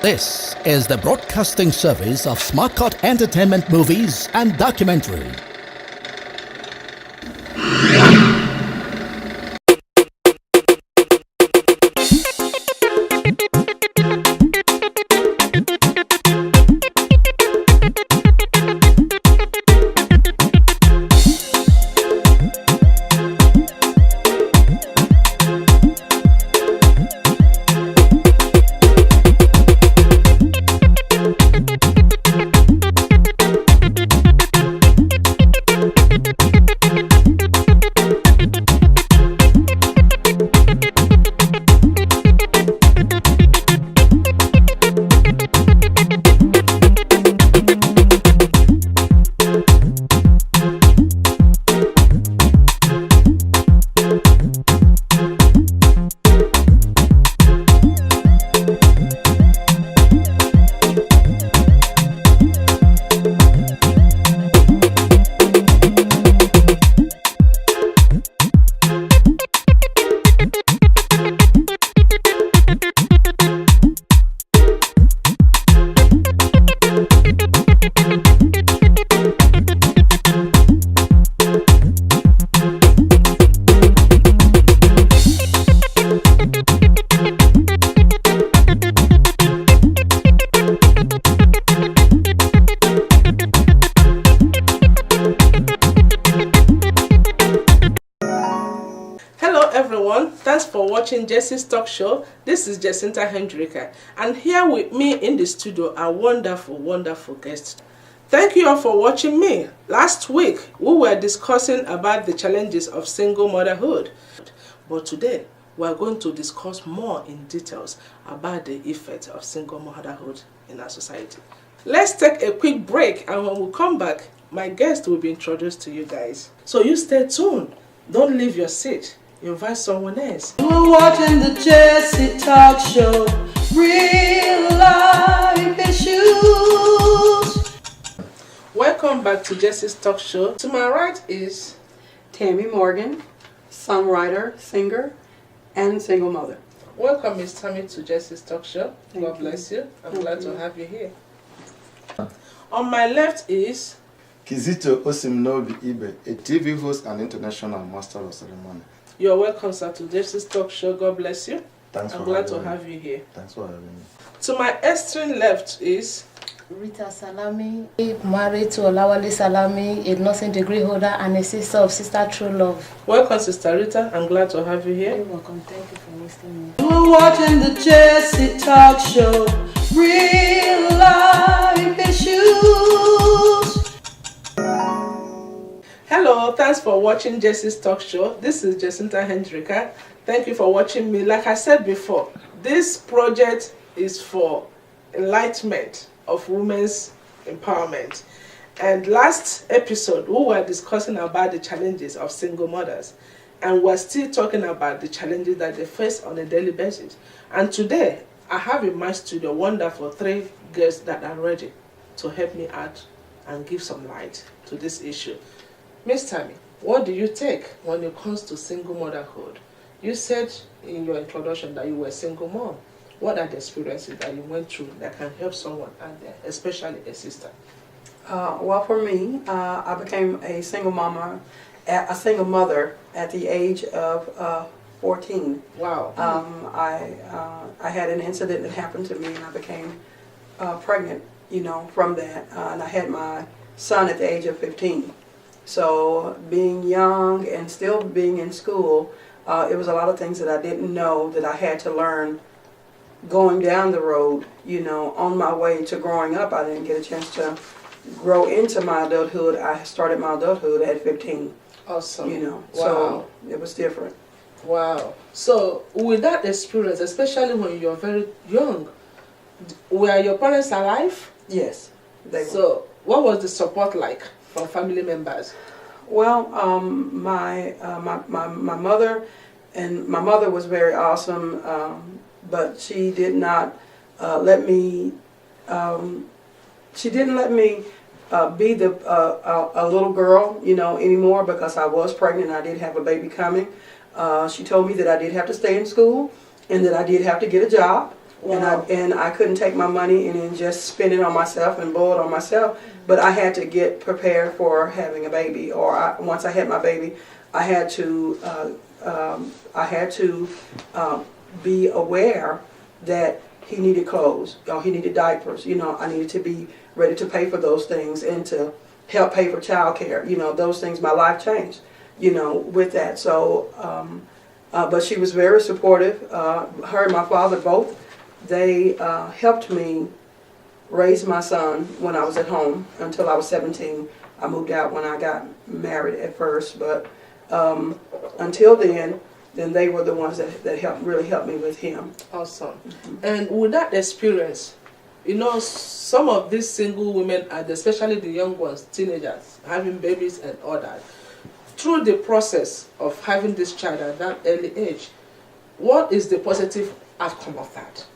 This is the broadcasting service of Smart Cut Entertainment Movies and Documentary. Thanks for watching Jeci'S Talk Show. This is Jacinta Hendrika, and here with me in the studio are wonderful guests. Thank you all for watching me. Last week we were discussing about the challenges of single motherhood, but today we are going to discuss more in details about the effects of single motherhood in our society. Let's take a quick break, and when we come back, my guest will be introduced to you guys. So you stay tuned. Don't leave your seat. Invite someone else. We're watching the Jeci'S Talk Show. Real life issues. Welcome back to Jeci'S Talk Show. To my right is Tammy Morgan, songwriter, singer, and single mother. Welcome, Miss Tammy, to Jeci'S Talk Show. Thank God you. bless you. I'm glad to have you here. On my left is Kizito Osimnobi Ibe, a TV host and international master of ceremony. You're welcome, sir, to Jeci'S Talk Show. God bless you. Thanks I'm for glad to having me. have you here. Thanks for having me. To my extreme left is Rita Salami, married to Olawale Salami, a nursing degree holder and a sister of Sister True Love. Welcome, Sister Rita. I'm glad to have you here. You're welcome. Thank you for listening. We're watching the Jeci'S Talk Show. Real life issues. Hello, thanks for watching Jeci'S Talk Show. This is Jacinta Hendrika. Thank you for watching me. Like I said before, this project is for enlightenment of women's empowerment. And last episode, we were discussing about the challenges of single mothers. And we're still talking about the challenges that they face on a daily basis. And today, I have in my studio wonderful 3 guests that are ready to help me out and give some light to this issue. Miss Tammy, what do you take when it comes to single motherhood? You said in your introduction that you were a single mom. What are the experiences that you went through that can help someone out there, especially a sister? Well, for me, I became a single mother at the age of 14. Wow. I had an incident that happened to me, and I became pregnant, from that. And I had my son at the age of 15. So being young and still being in school, it was a lot of things that I didn't know that I had to learn going down the road, on my way to growing up. I didn't get a chance to grow into my adulthood. I started my adulthood at 15. Awesome. Wow. So it was different. Wow. So with that experience, especially when you're very young, were your parents alive? Yes, they were. So what was the support like from family members? Well, my mother, and my mother was very awesome, but she did not let me. She didn't let me be a little girl, anymore, because I was pregnant. I did have a baby coming. She told me that I did have to stay in school and that I did have to get a job. Wow. And I couldn't take my money and then just spend it on myself and blow it on myself. But I had to get prepared for having a baby. Or once I had my baby, I had to be aware that he needed clothes, or he needed diapers. You know, I needed to be ready to pay for those things and to help pay for childcare. You know, those things. My life changed, you know, with that. So, but she was very supportive. Her and my father both, they helped me raise my son when I was at home until I was 17. I moved out when I got married at first, but until then they were the ones that really helped me with him. Awesome. And with that experience, you know, some of these single women, and especially the young ones, teenagers, having babies and all that, through the process of having this child at that early age, what is the positive outcome of that?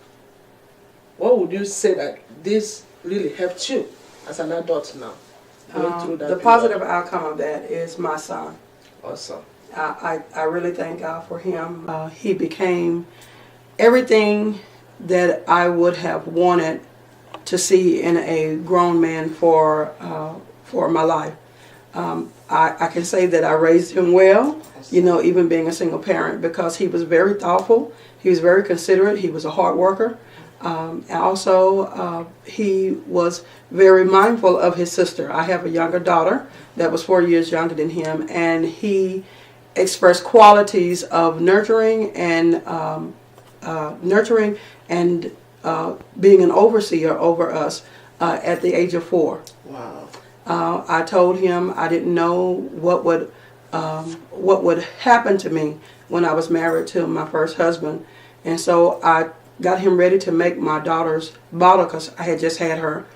What would you say that this really helped you as an adult now? Going through that The positive outcome of that is my son. Awesome. I really thank God for him. He became everything that I would have wanted to see in a grown man for my life. I can say that I raised him well, you know, even being a single parent, because he was very thoughtful, he was very considerate, he was a hard worker. And also, he was very mindful of his sister. I have a younger daughter that was 4 years younger than him, and he expressed qualities of nurturing and being an overseer over us at the age of 4. Wow. I told him I didn't know what would happen to me when I was married to my first husband, and so I got him ready to make my daughter's bottle, because I had just had her.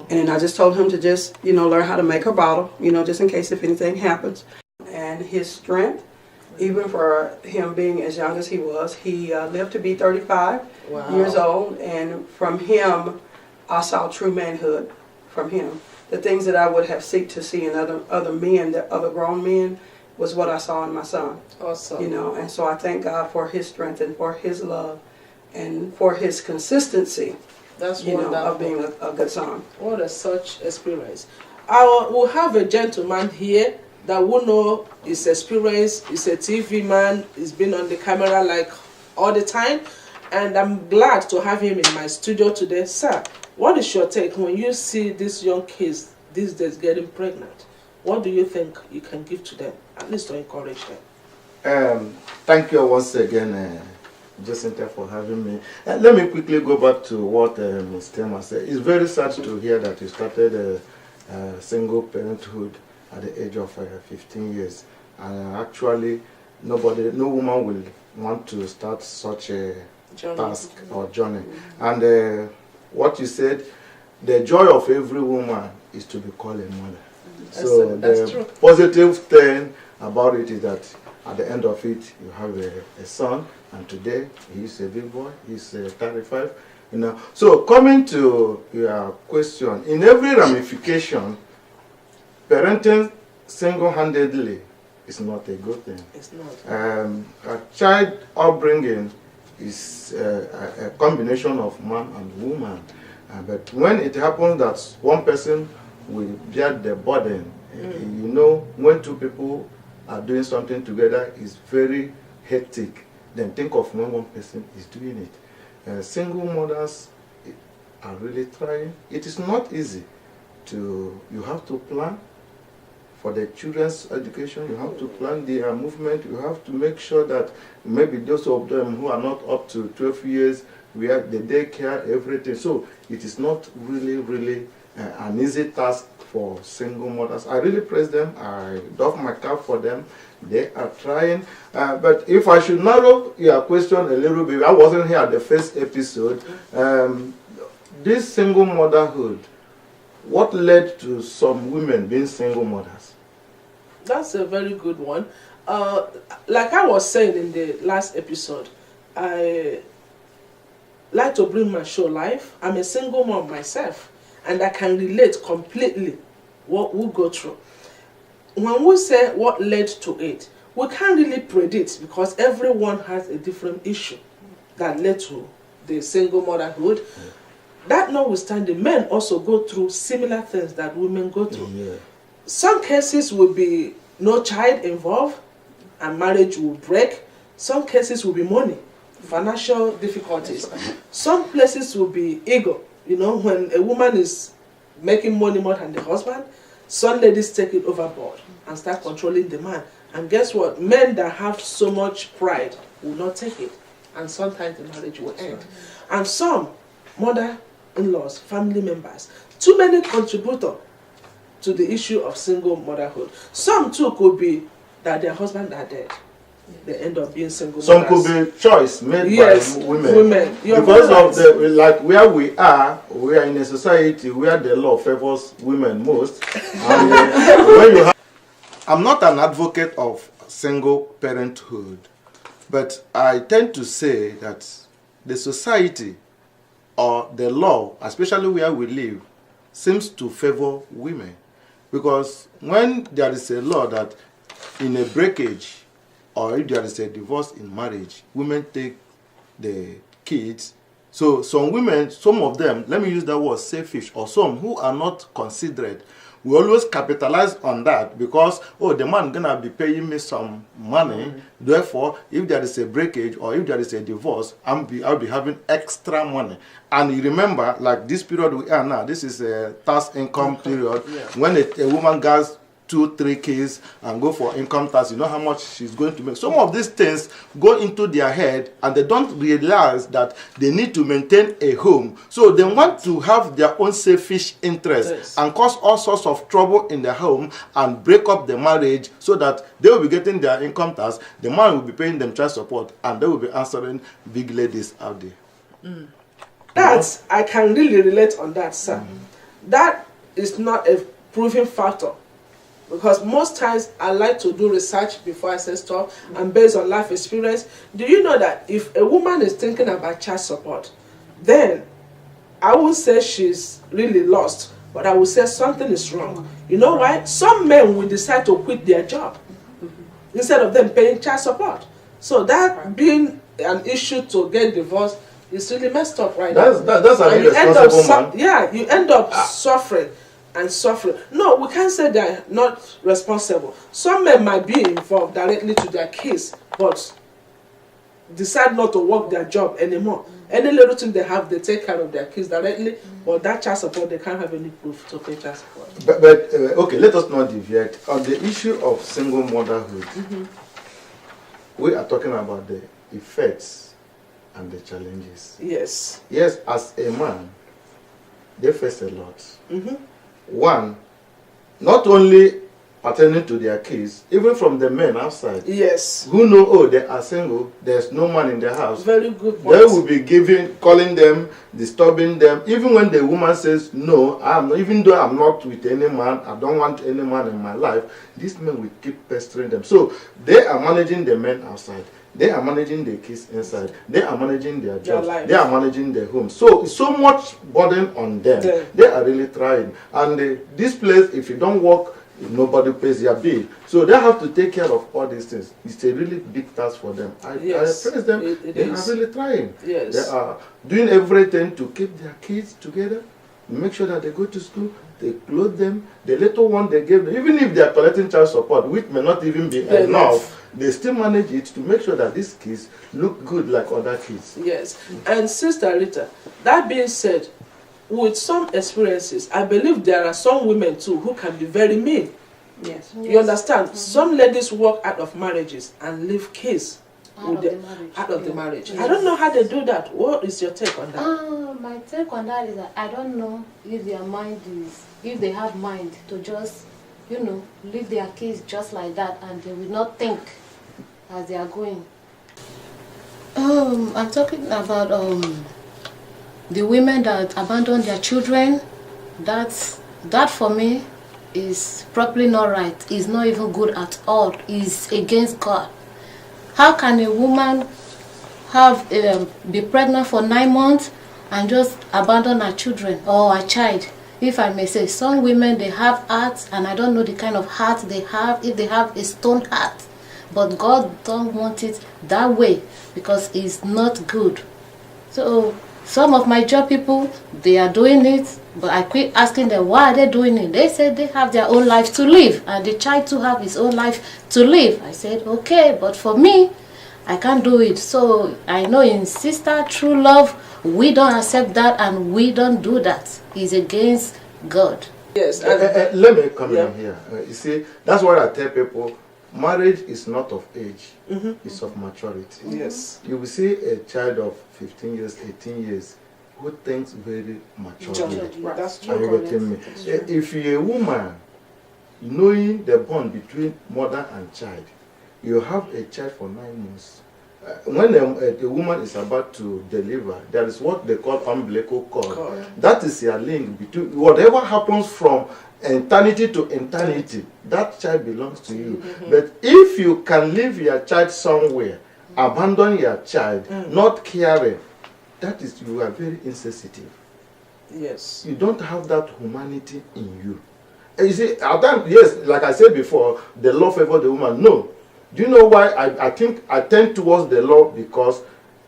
And I just told him to just, you know, learn how to make her bottle, you know, just in case if anything happens. And his strength, even for him being as young as he was, he lived to be 35 years old. And from him, I saw true manhood from him. The things that I would have seeked to see in other men, other grown men, was what I saw in my son. Awesome. You know, and so I thank God for his strength and for his love and for his consistency. That's you wonderful. know, of being a good son. What a such experience. We'll have a gentleman here that will know his experience. He's a TV man. He's been on the camera like all the time. And I'm glad to have him in my studio today. Sir, what is your take when you see these young kids these days getting pregnant? What do you think you can give to them, at least to encourage them? Thank you once again, Jacinta, for having me. Let me quickly go back to what Ms. Tema said. It's very sad to hear that you started single parenthood at the age of 15 years. And actually, no woman will want to start such a task or journey. And what you said, the joy of every woman is to be called a mother. So that's the true. positive thing about it is that at the end of it, you have a son, and today he's a big boy. He's 35. You know. So coming to your question, in every ramification, parenting single-handedly is not a good thing. It's not. A child upbringing is a combination of man and woman. But when it happens that one person will bear the burden, you know, when two people are doing something together, it's very hectic. Then think of when one person is doing it. Single mothers are really trying. It is not easy you have to plan for the children's education, you have to plan their movement, you have to make sure that maybe those of them who are not up to 12 years, we have the daycare, everything. So it is not really an easy task for single mothers. I really praise them. I doff my cap for them. They are trying. But if I should narrow your question a little bit, I wasn't here at the first episode. This single motherhood, what led to some women being single mothers? That's a very good one. Like I was saying in the last episode, I like to bring my show life. I'm a single mom myself, and I can relate completely what we go through. When we say what led to it, we can't really predict, because everyone has a different issue that led to the single motherhood. That notwithstanding, men also go through similar things that women go through. Yeah. Some cases will be no child involved and marriage will break. Some cases will be money, financial difficulties. Some places will be ego. You know, when a woman is making money more than the husband, some ladies take it overboard and start controlling the man. And guess what? Men that have so much pride will not take it. And sometimes the marriage will end. And some mother-in-laws, family members, too many contributors to the issue of single motherhood. Some too could be that their husband are dead. They end up being single Some mothers. could be choice made Yes, by women. women. You're Because right. of the, like where we are in a society where the law favors women most. And when you have, I'm not an advocate of single parenthood, but I tend to say that the society or the law, especially where we live, seems to favor women. Because when there is a law that in a breakage or if there is a divorce in marriage, women take the kids. So some women, some of them, let me use that word selfish, or some who are not considerate, we always capitalize on that because, oh, the man gonna be paying me some money. Therefore, if there is a breakage or if there is a divorce, I'll be having extra money. And you remember, like this period we are now, this is a tax income period. Yeah. When a woman gets 2-3 kids and go for income tax, you know how much she's going to make. Some of these things go into their head and they don't realize that they need to maintain a home. So they want to have their own selfish interests Yes. and cause all sorts of trouble in the home and break up the marriage so that they will be getting their income tax, the man will be paying them child support, and they will be answering big ladies out there. That, I can really relate on that, sir. That is not a proven factor. Because most times I like to do research before I say stuff, and based on life experience. Do you know that if a woman is thinking about child support, then I would say she's really lost, but I would say something is wrong. You know why? Some men will decide to quit their job instead of them paying child support. So that being an issue to get divorced is really messed up right now. That's an And you end up irresponsible man. yeah, you end up suffering and suffering. No, we can't say they're not responsible. Some men might be involved directly to their case, but decide not to work their job anymore. Any little thing they have, they take care of their kids directly, but that child support, they can't have any proof to pay child support. But okay, let us not deviate. On the issue of single motherhood, we are talking about the effects and the challenges. Yes. Yes, as a man, they face a lot. Mm-hmm. One, not only attending to their kids, even from the men outside, Yes. who know, oh, they are single, there's no man in the house. Very good point. They will be calling them, disturbing them. Even when the woman says, no, even though I'm not with any man, I don't want any man in my life, these men will keep pestering them. So they are managing the men outside. They are managing the kids inside. They are managing their jobs. life. They are managing their homes. So it's so much burden on them. They are really trying. And this place, if you don't work, nobody pays their bill. So they have to take care of all these things. It's a really big task for them. I praise them. It They is. are really trying. Yes. They are doing everything to keep their kids together, make sure that they go to school, they clothe them. The little one they give them, even if they are collecting child support, which may not even be enough, they still manage it to make sure that these kids look good like other kids. Yes. And Sister Rita, that being said, with some experiences, I believe there are some women too who can be very mean. Yes. You understand? Some ladies walk out of marriages and leave kids Out of the marriage. out of the marriage. Yes. I don't know how they do that. What is your take on that? My take on that is that I don't know if their mind is, if they have mind to just, leave their kids just like that and they will not think as they are going. I'm talking about the women that abandon their children. That for me is probably not right. It's not even good at all. It's against God. How can a woman have be pregnant for 9 months and just abandon her children or her child? If I may say, some women, they have hearts, and I don't know the kind of heart they have, if they have a stone heart. But God don't want it that way because it's not good. So some of my job people, they are doing it, but I quit asking them why are they doing it. They said they have their own life to live, and the child to have his own life to live. I said, okay, but for me, I can't do it. So I know in Sister True Love, we don't accept that and we don't do that. It's against God. Yes. Let me come in here. You see, that's why I tell people, marriage is not of age, it's of maturity. Yes. You will see a child of 15 years, 18 years, who thinks very maturely. That's Are you true. getting me? If you're a woman, knowing the bond between mother and child, you have a child for 9 months. When a woman is about to deliver, there is what they call umbilical cord. That is your link between whatever happens from eternity to eternity. That child belongs to you. But if you can leave your child somewhere, abandon your child, not caring, that is, you are very insensitive. Yes. You don't have that humanity in you. And you see, at times, yes, like I said before, the law favors the woman. No. Do you know why I think I tend towards the law? Because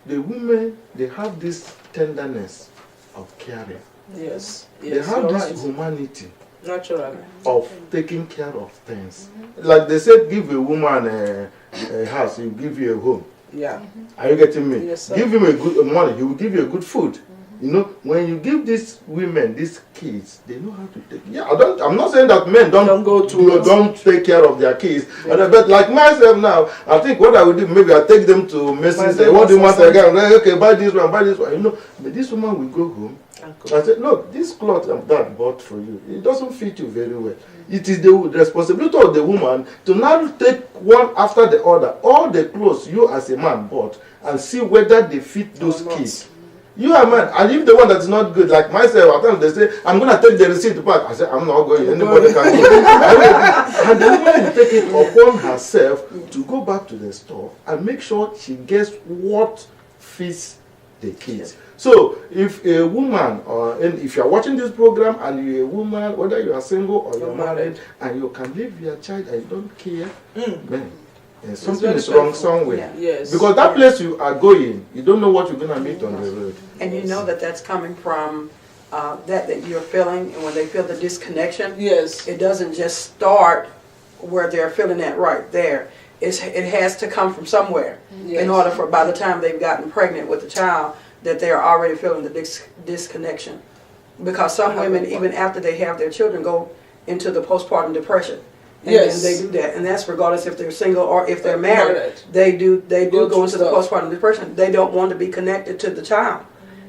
the women, they have this tenderness of caring. Yes. They have this humanity Naturally. of taking care of things. Like they said, give a woman a house, he'll give you a home. Yeah. Are you getting me? Yes, sir. Give him a good money, he will give you a good food. You know, when you give these women, these kids, they know how to take. Yeah, I'm not saying that men don't take care of their kids. But like myself now, I think what I would do, maybe I take them to Macy's. Say, what do you want again? Okay, buy this one, buy this one. You know, but this woman will go home. I said, look, this cloth that bought for you, it doesn't fit you very well. It is the responsibility of the woman to now take one after the other, all the clothes you as a man bought, and see whether they fit those kids. You are man, and if the one that's not good, like myself, at times they say, I'm going to take the receipt back. I say, I'm not going, anybody can go. And the woman will take it upon herself to go back to the store and make sure she gets what fits the kids. So, if a woman, and if you're watching this program and you're a woman, whether you are single or you're married, and you can leave your child and you don't care, man, something is wrong somewhere. Yeah. Yes. Because that place you are going, you don't know what you're going to meet on the road. And you know that that's coming from that you're feeling, and when they feel the disconnection, Yes. it doesn't just start where they're feeling that right there. It has to come from somewhere in order for, by the time they've gotten pregnant with the child, that they're already feeling the disconnection. Because some women, even after they have their children, go into the postpartum depression. And then they do that, and that's regardless if they're single or if they're married. They do go into the postpartum depression. They don't want to be connected to the child,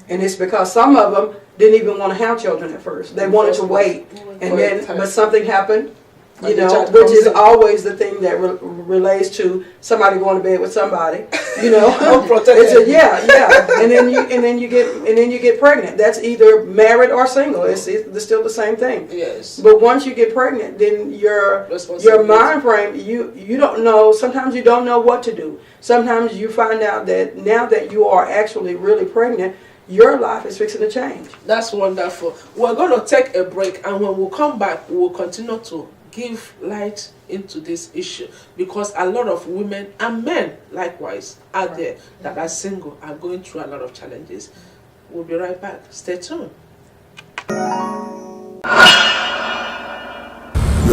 and it's because some of them didn't even want to have children at first. They wanted to wait, and then but something happened, you know, which is always the thing that relates to somebody going to bed with somebody, you know. It's and then you get pregnant. That's either married or single. It's still the same thing. Yes. But once you get pregnant, then your mind frame, you don't know. Sometimes you don't know what to do. Sometimes you find out that now that you are actually really pregnant, your life is fixing to change. That's wonderful. We're going to take a break, and when we come back, we'll continue to give light into this issue, because a lot of women and men likewise out there that are single are going through a lot of challenges. We'll be right back. Stay tuned. You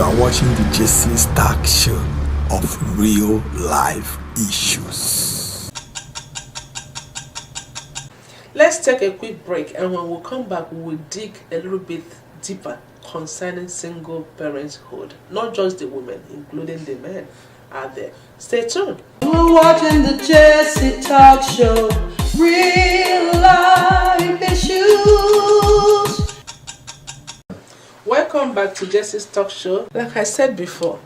are watching the Jeci'S Talk Show of real life issues. Let's take a quick break, and when we come back, we'll dig a little bit deeper concerning single parenthood. Not just the women, including the men out there. Stay tuned. You're watching the Jeci'S Talk Show, real life issues. Welcome back to Jeci'S Talk Show. Like I said before,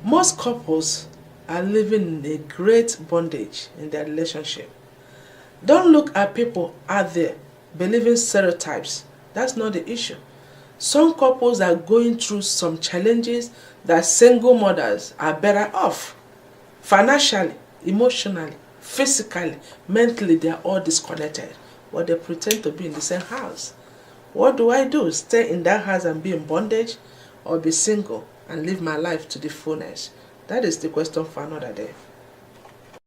most couples are living in a great bondage in their relationship. Don't look at people out there believing stereotypes. That's not the issue. Some couples are going through some challenges that single mothers are better off. Financially, emotionally, physically, mentally, they are all disconnected. But they pretend to be in the same house. What do I do? Stay in that house and be in bondage, or be single and live my life to the fullness? That is the question for another day.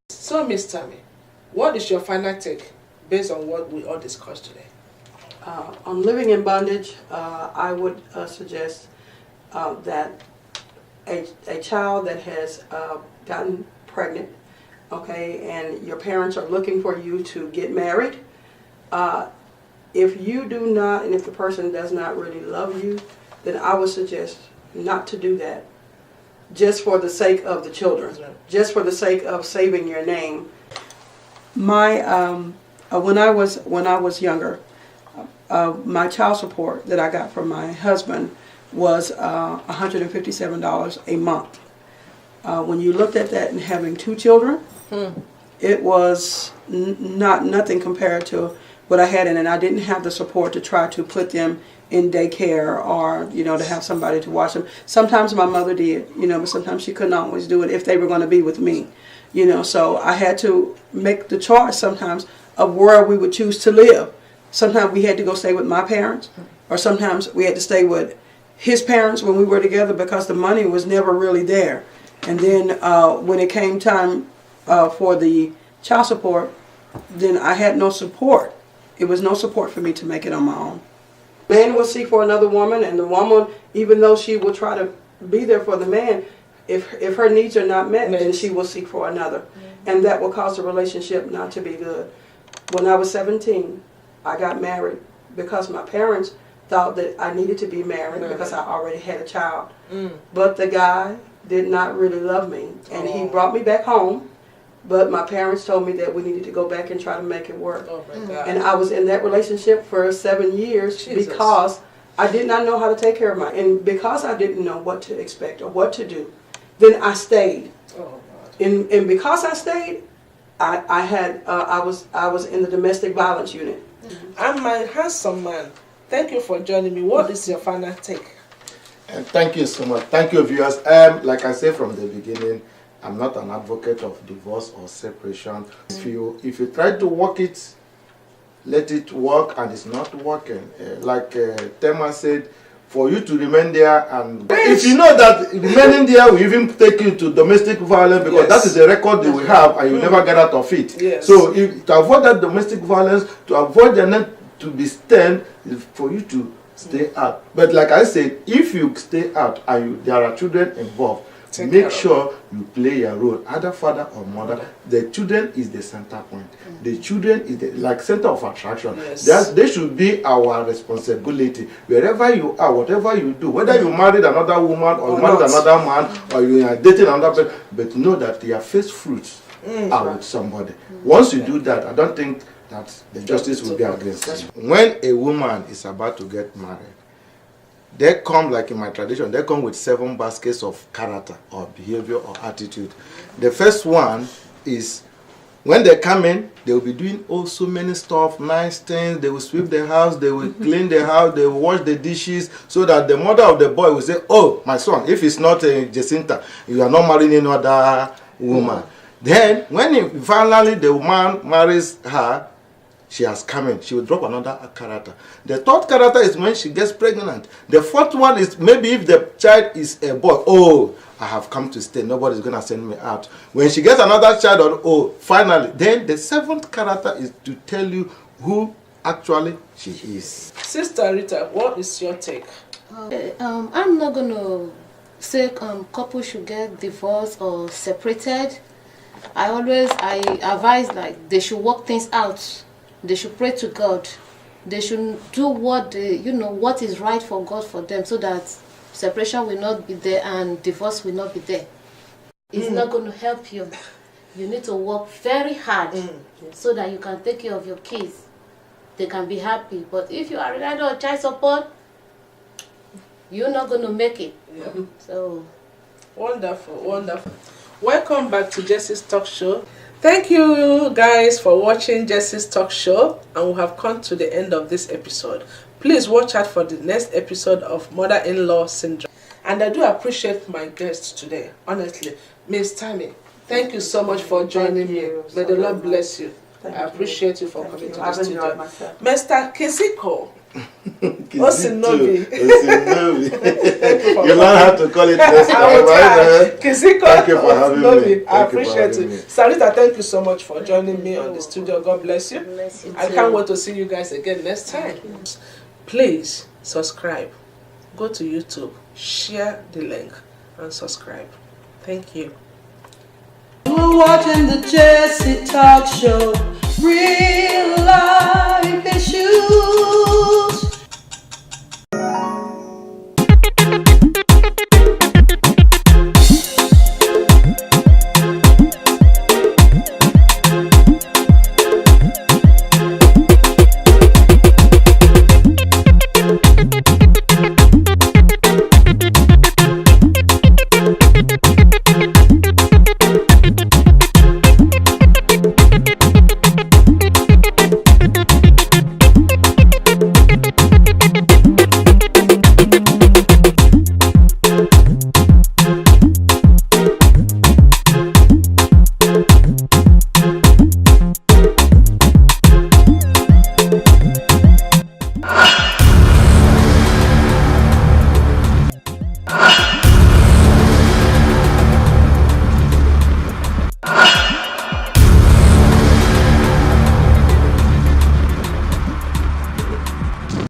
So, Miss Tammy, what is your final take based on what we all discussed today? On living in bondage, I would suggest that a child that has gotten pregnant, okay, and your parents are looking for you to get married, if you do not, and if the person does not really love you, then I would suggest not to do that, just for the sake of the children, just for the sake of saving your name. My when I was younger, my child support that I got from my husband was $157 a month. When you looked at that and having 2 children, it was nothing compared to what I had, and I didn't have the support to try to put them in daycare or, you know, to have somebody to watch them. Sometimes my mother did, you know, but sometimes she couldn't always do it if they were going to be with me, you know. So I had to make the choice sometimes of where we would choose to live. Sometimes we had to go stay with my parents, or sometimes we had to stay with his parents when we were together because the money was never really there. And then when it came time for the child support, then I had no support. It was no support for me to make it on my own. Man will seek for another woman, and the woman, even though she will try to be there for the man, if her needs are not met, then she will seek for another. And that will cause the relationship not to be good. When I was 17, I got married because my parents thought that I needed to be married because I already had a child. But the guy did not really love me, and he brought me back home. But my parents told me that we needed to go back and try to make it work. Oh my God. And I was in that relationship for 7 years because I did not know how to take care of and because I didn't know what to expect or what to do, then I stayed. Oh, And because I stayed, I was in the domestic violence unit. And my handsome man, thank you for joining me. What is your final take? And thank you so much. Thank you, viewers. Like I said from the beginning, I'm not an advocate of divorce or separation. If you try to work it, let it work, and it's not working. Like Tema said, for you to remain there, and if you know that remaining there will even take you to domestic violence, because that is a record that we have, and you never get out of it. So to avoid that domestic violence, to avoid the need to be stern, is for you to stay out. But like I said, if you stay out and there are children involved, make sure you play your role, either father or mother. The children is the center point. The children is the like center of attraction. They should be our responsibility. Wherever you are, whatever you do, whether you married another woman or you married another man or you are dating another person, but know that your first fruits are with somebody. Once you do that, I don't think that the justice will be against you. When a woman is about to get married, they come, like in my tradition, they come with 7 baskets of character or behavior or attitude. The first one is when they come in, they will be doing so many stuff, nice things. They will sweep the house, they will clean the house, they will wash the dishes, so that the mother of the boy will say, oh, my son, if it's not Jacinta, you are not marrying any other woman. Then, when finally the man marries her, she has come in, she will drop another character. The 3rd character is when she gets pregnant. The 4th one is maybe if the child is a boy, oh, I have come to stay, nobody's going to send me out. When she gets another child, or oh, finally, then the 7th character is to tell you who actually she is. Sister Rita, what is your take? I'm not going to say couples should get divorced or separated. I advise like they should work things out. They should pray to God. They should do what what is right for God for them, so that separation will not be there and divorce will not be there. It's not going to help you. You need to work very hard so that you can take care of your kids. They can be happy. But if you are relying on child support, you're not going to make it. So wonderful, wonderful. Welcome back to Jeci'S Talk Show. Thank you guys for watching Jeci'S Talk Show, and we have come to the end of this episode. Please watch out for the next episode of Mother-in-Law Syndrome. And I do appreciate my guests today, honestly. Miss Tammy, thank you so much for joining me. May the Lord bless you. I appreciate you for coming to the studio. Myself. Mr. Kesiko, Osinobi. Osinobi. You You don't have to call it next time. I will try. Thank you for having me. I appreciate it. Sarita, thank you so much for joining me on the studio. God bless you. I can't wait to see you guys again next time. Please subscribe. Go to YouTube, share the link, and subscribe. Thank you. You're watching the Jeci Talk Show, real life issues.